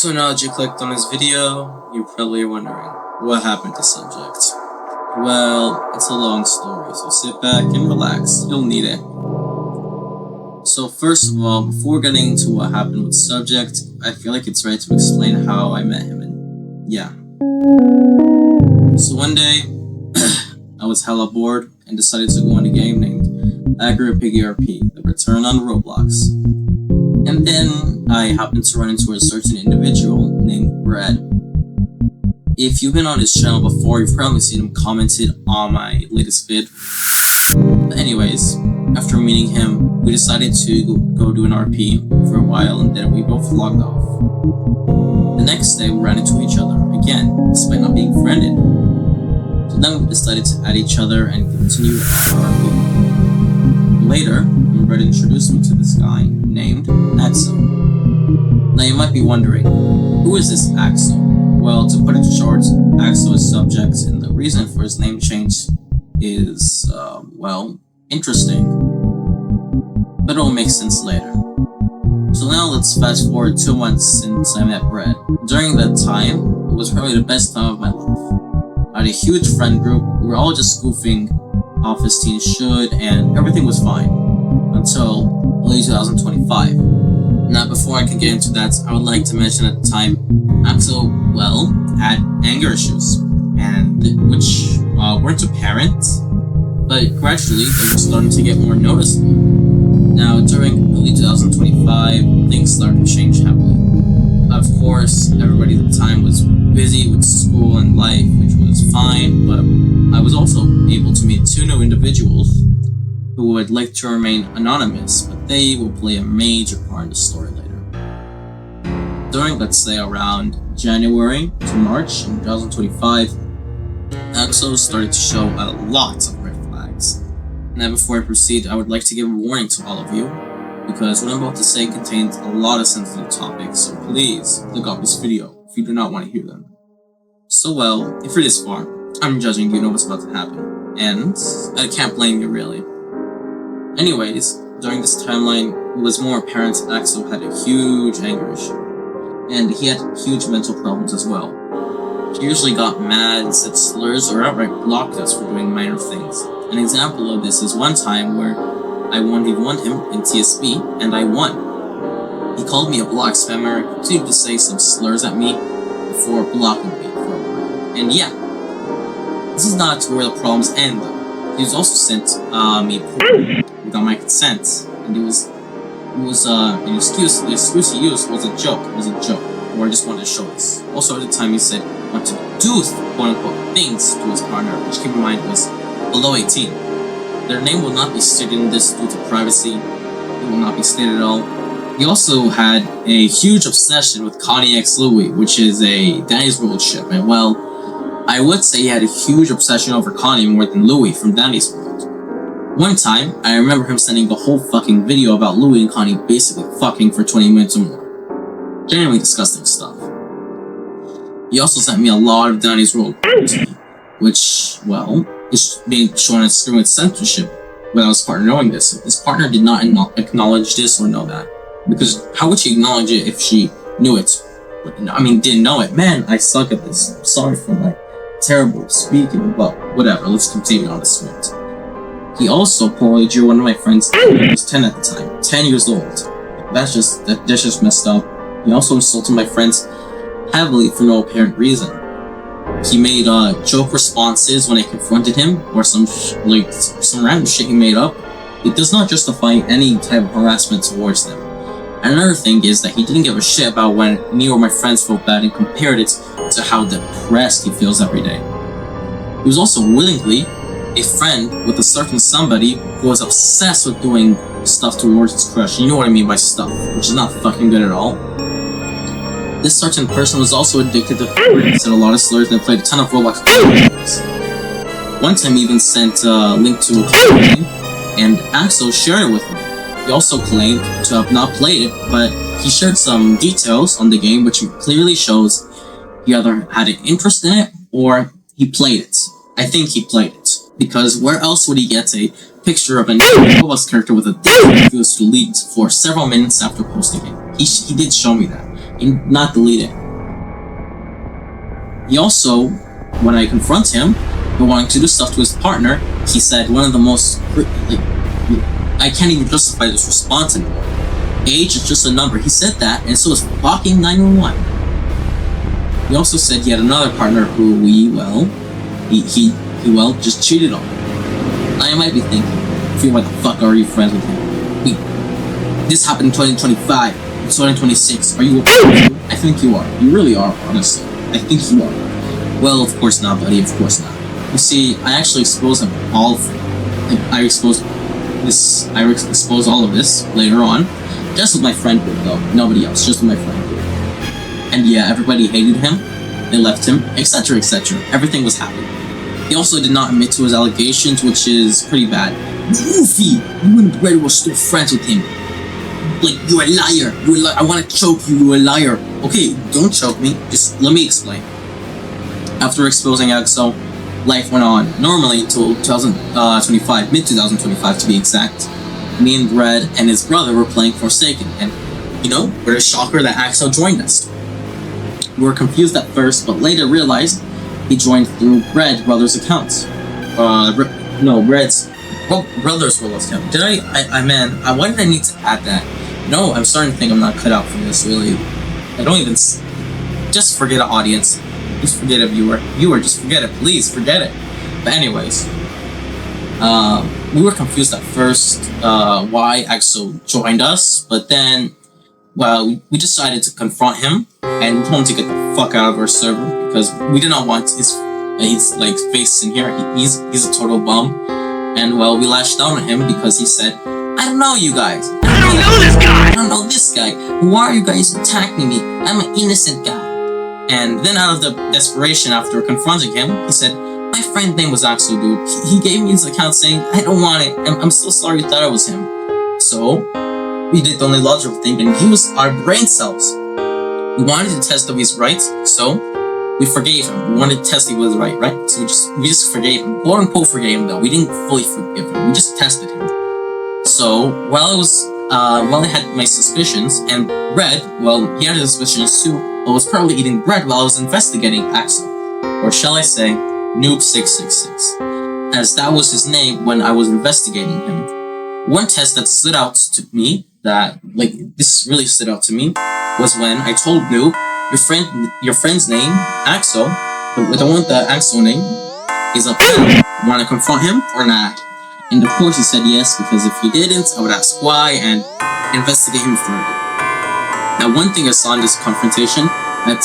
So now that you clicked on this video, you're probably wondering, what happened to Subject? Well, it's a long story, so sit back and relax, you'll need it. So first of all, before getting into what happened with Subject, I feel like it's right to explain how I met him, and yeah. So one day, I was hella bored and decided to go on a game named AgriPigRP, the return on Roblox. And then I happened to run into a certain individual named Brad. If you've been on his channel before, you've probably seen him commented on my latest vid. But anyways, after meeting him, we decided to go do an RP for a while, and then we both logged off. The next day, we ran into each other again, despite not being friended. So then we decided to add each other and continue our RP. Later, Brad introduced me to this guy named Axel. Now you might be wondering, who is this Axel? Well, to put it short, Axel is Subject, and the reason for his name change is, well, interesting. But it'll make sense later. So now let's fast forward 2 months since I met Brad. During that time, it was probably the best time of my life. I had a huge friend group, we were all just goofing off as teens should, and everything was fine. Until early 2025. Now before I can get into that, I would like to mention at the time, Axel, well, had anger issues, and which weren't apparent, but gradually they were starting to get more noticeable. Now during early 2025, things started to change heavily. Of course, everybody at the time was busy with school and life, which was fine, but I was also able to meet 2 new individuals who would like to remain anonymous, but they will play a major part in the story later. During, let's say, around January to March in 2025, Axel started to show a lot of red flags. Now before I proceed, I would like to give a warning to all of you, because what I'm about to say contains a lot of sensitive topics, so please look up this video if you do not want to hear them. So well, if you're this far, I'm judging you know what's about to happen, and I can't blame you really. Anyways, during this timeline, it was more apparent that Axel had a huge anger issue, and he had huge mental problems as well. He usually got mad, said slurs, or outright blocked us for doing minor things. An example of this is one time where I 1v1'd him in TSP, and I won. He called me a block spammer, and continued to say some slurs at me before blocking me for a while. And yeah, this is not where the problems end though. He was also sent me Prob without my consent, and it was an excuse. The excuse he used was a joke. It was a joke, or I just wanted to show this. Also, at the time, he said he wanted to do quote-unquote things to his partner, which keep in mind was below 18. Their name will not be stated in this due to privacy. It will not be stated at all. He also had a huge obsession with Connie x Louie, which is a Danny's World ship, and well, I would say he had a huge obsession over Connie more than Louie from Danny's World. One time, I remember him sending the whole fucking video about Louie and Connie basically fucking for 20 minutes or more. Genuinely disgusting stuff. He also sent me a lot of Danny's World, which, well, is being shown as screwing with censorship without his partner knowing this. His partner did not acknowledge this or know that. Because how would she acknowledge it if she knew it? I mean, didn't know it. Man, I suck at this. I'm sorry for my terrible speaking, but whatever, let's continue on the script. He also poorly drew one of my friends who was 10 at the time. 10 years old. That's just messed up. He also insulted my friends heavily for no apparent reason. He made joke responses when I confronted him, or some random shit he made up. It does not justify any type of harassment towards them. Another thing is that he didn't give a shit about when me or my friends felt bad and compared it to how depressed he feels every day. He was also willingly a friend with a certain somebody who was obsessed with doing stuff towards his crush. You know what I mean by stuff, which is not fucking good at all. This certain person was also addicted to said a lot of slurs and played a ton of Roblox games. One time he even sent a link to a game, and Axel shared it with me. He also claimed to have not played it, but he shared some details on the game which clearly shows he either had an interest in it or he played it. I think he played it, because where else would he get a picture of a Roblox character with a dick he was to leaked for several minutes after posting it? He did show me that. and not delete it. He also, when I confront him for wanting to do stuff to his partner, he said one of the most, I can't even justify this response anymore. Age is just a number. He said that, and so is fucking 911. He also said he had another partner who he just cheated on. I might be thinking, what the fuck are you friends with him? This happened in 2025, in 2026. Are you okay? I think you are. You really are, honestly. I think you are. Well, of course not, buddy. Of course not. You see, I actually exposed him all. I exposed all of this later on, just with my friend group though. Nobody else, just with my friend group. And yeah, everybody hated him. They left him, etc., etc. Everything was happening. He also did not admit to his allegations, which is pretty bad. Goofy, you and Brett were still friends with him. Like, you're a liar. I want to choke you. You're a liar. Okay, don't choke me. Just let me explain. After exposing EXO, life went on normally until 2025, mid-2025 to be exact. Me and Brett and his brother were playing Forsaken, and what a shocker that Axel joined us. We were confused at first, but later realized he joined through Brett's brother's accounts. Brett's brother's account. Why did I need to add that? No, I'm starting to think I'm not cut out for this, really. I don't even... Just forget an audience. Just forget a viewer. Just forget it. Please, forget it. But anyways, we were confused at first why EXO joined us, but then, well, we decided to confront him, and we told him to get the fuck out of our server, because we did not want his face in here. He's a total bum. And well, we lashed out on him because he said, I don't know you guys. I don't know this guy. I don't know this guy. Why are you guys attacking me? I'm an innocent guy. And then out of the desperation after confronting him, he said, my friend's name was Axel, dude. He gave me his account saying, I don't want it. I'm so sorry you thought it was him. So, we did the only logical thing and used our brain cells. We wanted to test if he's right, so we forgave him. We wanted to test if he was right? So we just forgave him. Quote unquote forgave him though. We didn't fully forgive him. We just tested him. So while I had my suspicions, and Red, well, he had his suspicions too, but was probably eating bread while I was investigating Axel. Or shall I say, Noob666. As that was his name when I was investigating him. One test that stood out to me, this really stood out to me, was when I told Noob, your friend's name, Axel, the one with the Axel name, is up there. You want to confront him or not? And of course he said yes, because if he didn't, I would ask why and investigate him further. Now, one thing I saw in this confrontation that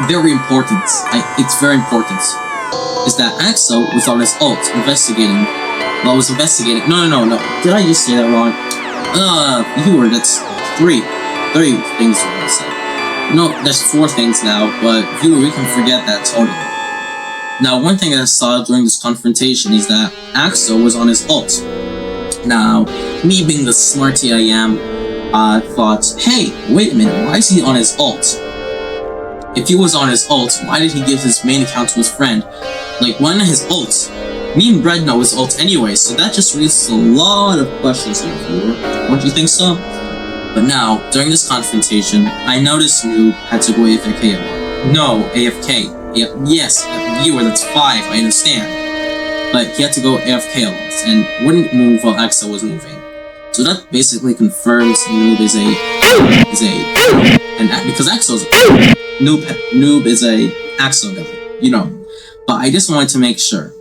very important. It's very important. Is that Axel was on his ult investigating. Well, I was investigating. No. Did I just say that wrong? Viewer, that's three things I said. No, there's 4 things now, but viewer, we can forget that totally. Now, one thing I saw during this confrontation is that Axel was on his ult. Now, me being the smarty I am, I thought, hey, wait a minute, why is he on his ult? If he was on his ult, why did he give his main account to his friend? When his ult? Me and Brad know his ult anyway, so that just raises a lot of questions here, viewer. Don't you think so? But now, during this confrontation, I noticed Noob had to go AFK a lot. No, AFK. Yes, viewer, that's 5, I understand. But he had to go AFK a lot, and wouldn't move while Axel was moving. So that basically confirms Noob is because Axel's Noob is a Axel guy, But I just wanted to make sure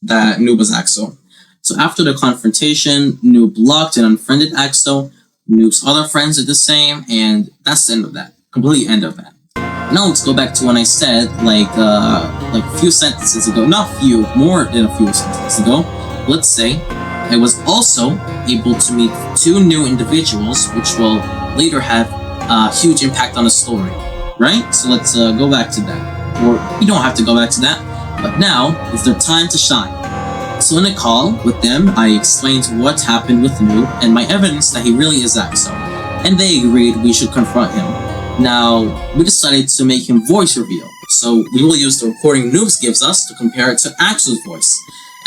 that Noob was Axel. So after the confrontation, Noob blocked and unfriended Axel. Noob's other friends did the same, and that's the end of that. Complete end of that. Now let's go back to when I said, a few sentences ago, not few, more than a few sentences ago, let's say, I was also able to meet 2 new individuals, which will later have a huge impact on the story, right? So let's go back to that. Or, you don't have to go back to that, but now is their time to shine. So in a call with them, I explained what happened with Noob and my evidence that he really is Axel, and they agreed we should confront him. Now, we decided to make him voice reveal, so we will use the recording Noobs gives us to compare it to Axel's voice.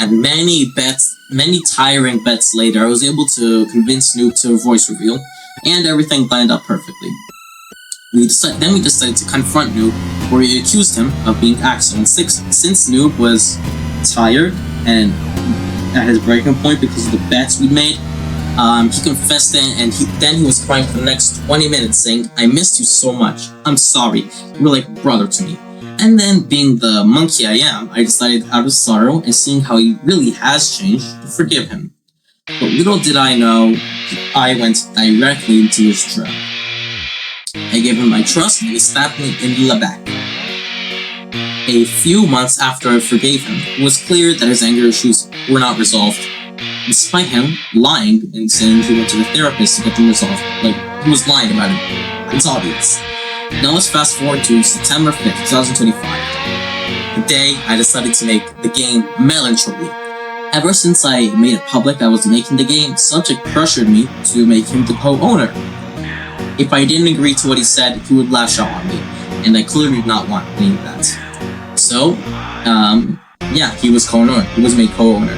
And many tiring bets later, I was able to convince Noob to a voice reveal, and everything lined up perfectly. We decided to confront Noob, where we accused him of being axed. And since Noob was tired and at his breaking point because of the bets we made, he confessed it, and he was crying for the next 20 minutes saying, "I missed you so much. I'm sorry. You were like a brother to me." And then, being the monkey I am, I decided out of sorrow and seeing how he really has changed to forgive him. But little did I know, I went directly into his trap. I gave him my trust and he stabbed me in the back. A few months after I forgave him, it was clear that his anger issues were not resolved. Despite him lying and saying he went to the therapist to get them resolved, like, he was lying about it. It's obvious. Now let's fast forward to September 5th, 2025. The day I decided to make the game Melancholy. Ever since I made it public I was making the game, Subject pressured me to make him the co-owner. If I didn't agree to what he said, he would lash out on me, and I clearly did not want any of that. So, yeah, he was co-owner. He was made co-owner.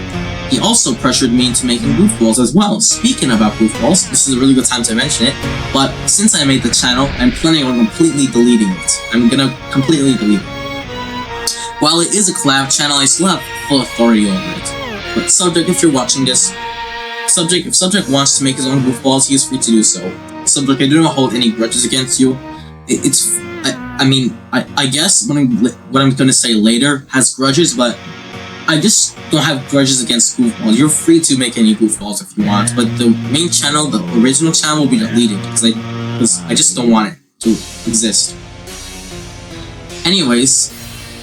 He also pressured me into making goofballs as well. Speaking about goofballs, this is a really good time to mention it, but since I made the channel, I'm planning on completely deleting it. I'm gonna completely delete it. While it is a collab channel, I still have full authority over it. But Subject, if you're watching this, if Subject wants to make his own goofballs, he is free to do so. Subject, I do not hold any grudges against you. I guess what I'm gonna say later has grudges, but I just don't have grudges against goofballs. You're free to make any goofballs if you want, but the main channel, the original channel, will be deleted because I just don't want it to exist. Anyways,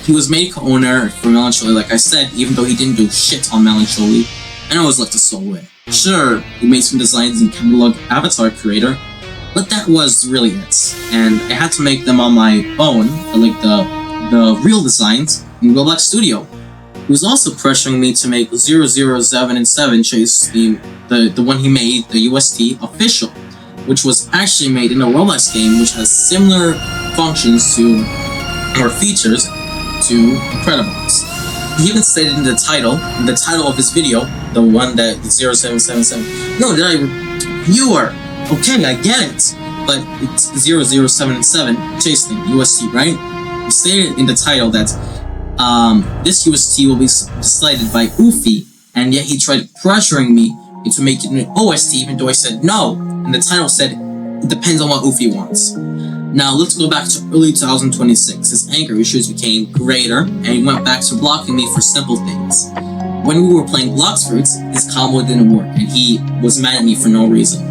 he was made co-owner for Melancholy, like I said, even though he didn't do shit on Melancholy, and I always left the soul in. Sure, he made some designs in Catalog Avatar Creator, but that was really it. And I had to make them on my own, like the real designs, in Roblox Studio. He was also pressuring me to make 007 and 7 Chase theme, the one he made, the UST, official, which was actually made in a Roblox game which has similar functions to, or features, to Incredibles. He even stated in the title of his video, the one that 0777. No, you are okay, I get it, but it's 007 and 7 Chase theme, UST, right? He stated in the title that this UST will be decided by Ufi, and yet he tried pressuring me into making an OST even though I said no, and the title said it depends on what Ufi wants. Now let's go back to early 2026. His anger issues became greater, and he went back to blocking me for simple things. When we were playing Blox Fruits, his combo didn't work, and he was mad at me for no reason.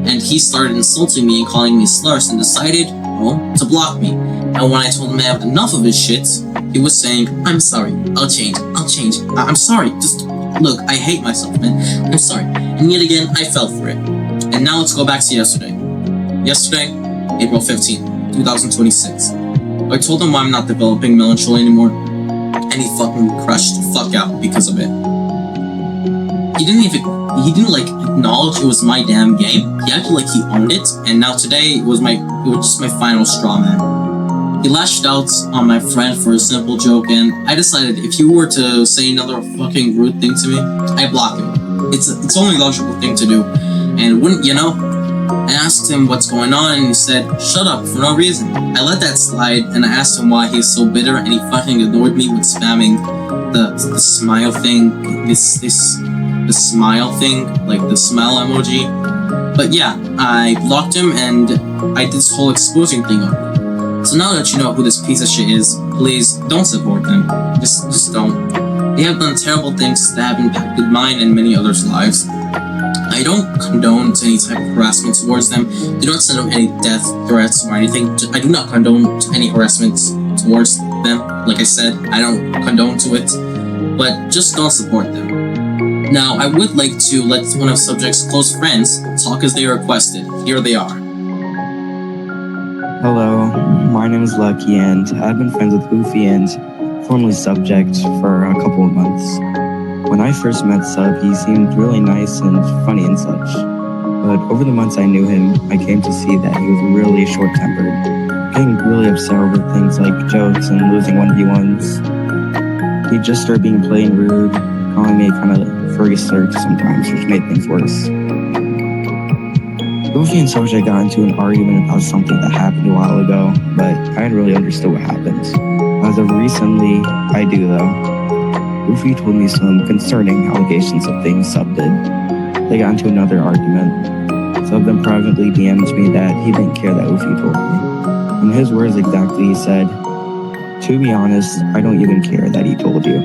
And he started insulting me and calling me slurs and decided, well, to block me. And when I told him I had enough of his shit, he was saying, "I'm sorry, I'll change, I'm sorry, just, look, I hate myself, man, I'm sorry." And yet again, I fell for it. And now let's go back to yesterday. Yesterday, April 15th, 2026. I told him why I'm not developing Melancholy anymore, and he fucking crashed the fuck out because of it. He didn't like acknowledge it was my damn game. He acted like he owned it, and now today it was just my final straw man. He lashed out on my friend for a simple joke, and I decided if he were to say another fucking rude thing to me, I block him. It's only a logical thing to do, and wouldn't you know? I asked him what's going on, and he said, "Shut up," for no reason. I let that slide, and I asked him why he's so bitter, and he fucking ignored me with spamming the smile thing, the smile thing, like the smile emoji. But yeah, I blocked him, and I did this whole exposing thing on him. So now that you know who this piece of shit is, please don't support them. Just don't. They have done terrible things that have impacted mine and many others' lives. I don't condone any type of harassment towards them. Do not send them any death threats or anything. I do not condone any harassment towards them. Like I said, I don't condone to it. But just don't support them. Now, I would like to let one of Subject's close friends talk as they requested. Here they are. Hello, my name is Lucky, and I've been friends with Goofy and formerly Subject for a couple of months. When I first met Sub, he seemed really nice and funny and such. But over the months I knew him, I came to see that he was really short-tempered, getting really upset over things like jokes and losing 1v1s. He'd just start being plain rude, calling me a kind of furry slurk sometimes, which made things worse. Goofy and Subject got into an argument about something that happened a while ago, but I hadn't really understood what happened. As of recently, I do though. Goofy told me some concerning allegations of things Sub did. They got into another argument. Sub then privately DM'd me that he didn't care that Goofy told me. In his words exactly, he said, "To be honest, I don't even care that he told you.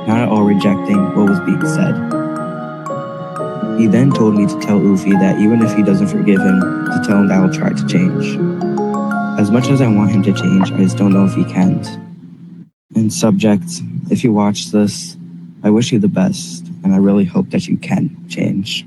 Not at all rejecting what was being said." He then told me to tell Ufi that even if he doesn't forgive him, to tell him that I'll try to change. As much as I want him to change, I just don't know if he can. And Subject, if you watch this, I wish you the best, and I really hope that you can change.